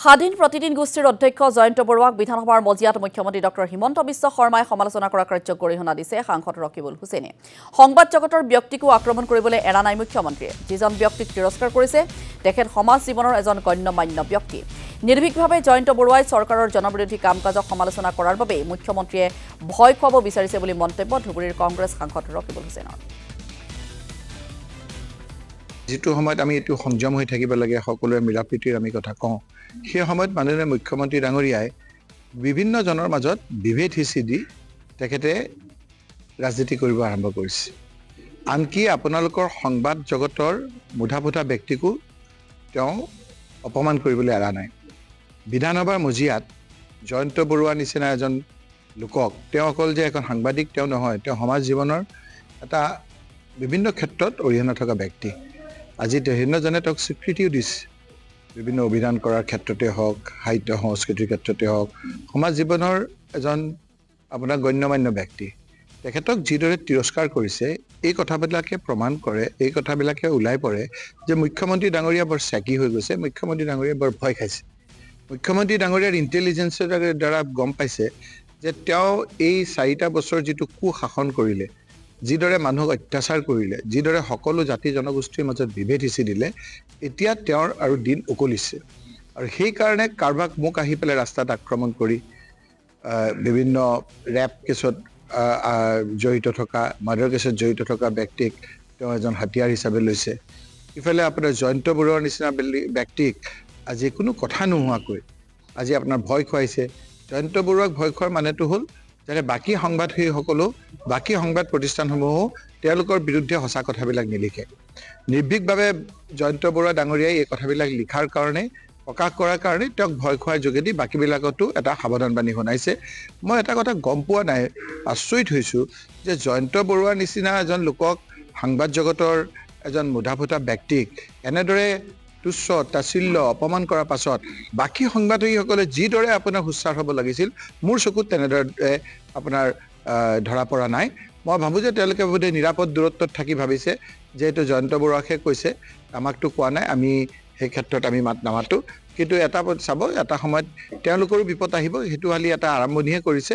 স্বাধীন প্ৰতিদিন গোষ্ঠীৰ অধ্যক্ষ জয়ন্ত বৰুৱাক বিধানসভাৰ মজিয়াত মুখ্যমন্ত্ৰী ডক্টৰ হিমন্ত বিশ্ব শৰ্মাই সমালোচনা কৰা কাৰ্যক গৰিহণা দিছে সাংসদ ৰকিবুল হুছেইনে। সংবাদ জগতৰ ব্যক্তিকো আক্ৰমণ কৰিবলৈ এৰা নাই মুখ্যমন্ত্ৰীয়ে। যিজন ব্যক্তিক তিৰস্কাৰ কৰিছে তেখেত সমাজ জীৱনৰ এজন গণ্যমান্য ব্যক্তি। নিৰ্ভীকভাৱে জয়ন্ত বৰুৱাই চৰকাৰৰ জনবিৰোধী কাম কাজক সমালোচনা কৰাৰ বাবে মুখ্যমন্ত্ৰীয়ে ভয় খুৱাব বিচাৰিছে বুলি মন্তব্য ধুবুৰীৰ কংগ্ৰেছ সাংসদ ৰকিবুল হুছেইনৰ। যেটো সময়ত আমি এটো সংযম হৈ থাকিব লাগে সকলোৱে মিলাপ্ৰীতিৰ আমি কথা কওঁ সেই সময়ত মাননীয় মুখ্যমন্ত্ৰী ডাঙৰীয়াই বিভিন্ন জনৰ মাজত বিভেদ হিচি দি তেখেতে ৰাজনীতি কৰিব আৰম্ভ কৰিছে। আনকি আপোনালোকৰ সংবাদ জগতৰ মুধাফুটা ব্যক্তিকো তেওঁ অপমান কৰিবলৈ এৰা নাই। বিধানসভাৰ মজিয়াত জয়ন্ত বৰুৱা নিচিনা এজন লোকক তেওঁ অকল যে এখন সাংবাদিক তেওঁ নহয়, তেওঁ সমাজ জীৱনৰ এটা বিভিন্ন ক্ষেত্ৰত অৰিহণা থকা ব্যক্তি। আজি বিভিন্নজনে তেওঁক স্বীকৃতিও দিছে, বিভিন্ন অভিধান কৰাৰ ক্ষেত্ৰতে হওক, সাহিত্য সংস্কৃতিৰ ক্ষেত্ৰতে হওক, সমাজ জীৱনৰ এজন আপোনাৰ গণ্যমান্য ব্যক্তি। তেখেতক যিদৰে তিৰস্কাৰ কৰিছে এই কথাবিলাকে প্ৰমাণ কৰে, এই কথাবিলাকে ওলাই পৰে যে মুখ্যমন্ত্ৰী ডাঙৰীয়া বৰ চেকি হৈ গৈছে, মুখ্যমন্ত্ৰী ডাঙৰীয়া বৰ ভয় খাইছে। মুখ্যমন্ত্ৰী ডাঙৰীয়াৰ ইণ্টেলিজেন্সৰ দ্বাৰা গম পাইছে যে তেওঁ এই 4টা বছৰ যিটো কুশাসন কৰিলে, যিদৰে মানুহক অত্যাচাৰ কৰিলে, যিদৰে সকলো জাতি জনগোষ্ঠীৰ মাজত বিভেদ সিঁচি দিলে, এতিয়া তেওঁৰ আৰু দিন উকলিছে। আৰু সেইকাৰণে কাৰোবাক মোক আহি পেলাই ৰাস্তাত আক্ৰমণ কৰি বিভিন্ন ৰেপ কেছত জড়িত থকা, মাৰ্ডাৰ কেছত জড়িত থকা ব্যক্তিক তেওঁ এজন হাতিয়াৰ হিচাপে লৈছে। ইফালে আপোনাৰ জয়ন্ত বৰুৱাৰ নিচিনা ব্যক্তিক আজি কোনো কথা নোহোৱাকৈ আজি আপোনাৰ ভয় খুৱাইছে। জয়ন্ত বৰুৱাক ভয় খোৱাৰ মানেটো হ'ল যে বাকী সংবাদসকলেও, বাকী সংবাদ প্ৰতিষ্ঠানসমূহো তেওঁলোকৰ বিৰুদ্ধে সঁচা কথাবিলাক নিলিখে। নিৰ্ভীকভাৱে জয়ন্ত বৰুৱা ডাঙৰীয়াই এই কথাবিলাক লিখাৰ কাৰণে, প্ৰকাশ কৰাৰ কাৰণে তেওঁক ভয় খোৱাৰ যোগেদি বাকীবিলাকতো এটা সাৱধানবাণী শুনাইছে। মই এটা কথা গম পোৱা নাই, আচৰিত হৈছোঁ যে জয়ন্ত বৰুৱাৰ নিচিনা এজন লোকক, সাংবাদ জগতৰ এজন মুধাফুটা ব্যক্তিক এনেদৰে তুচ্ছ তাচ্ছিল্য অপমান কৰাৰ পাছত বাকী সাংবাদিকসকলে যিদৰে আপোনাৰ সুচাৰ হ'ব লাগিছিল মোৰ চকুত তেনেদৰে আপোনাৰ ধৰা পৰা নাই। মই ভাবোঁ যে তেওঁলোকে বোধহয় নিৰাপদ দূৰত্বত থাকি ভাবিছে যে এইটো জয়ন্ত বৰুৱাকহে কৈছে, আমাকতো কোৱা নাই, আমি সেই ক্ষেত্ৰত আমি মাত নামাতো। কিন্তু এটা চাব, এটা সময়ত তেওঁলোকৰো বিপদ আহিব, সেইটো খালি এটা আৰম্ভণিহে কৰিছে।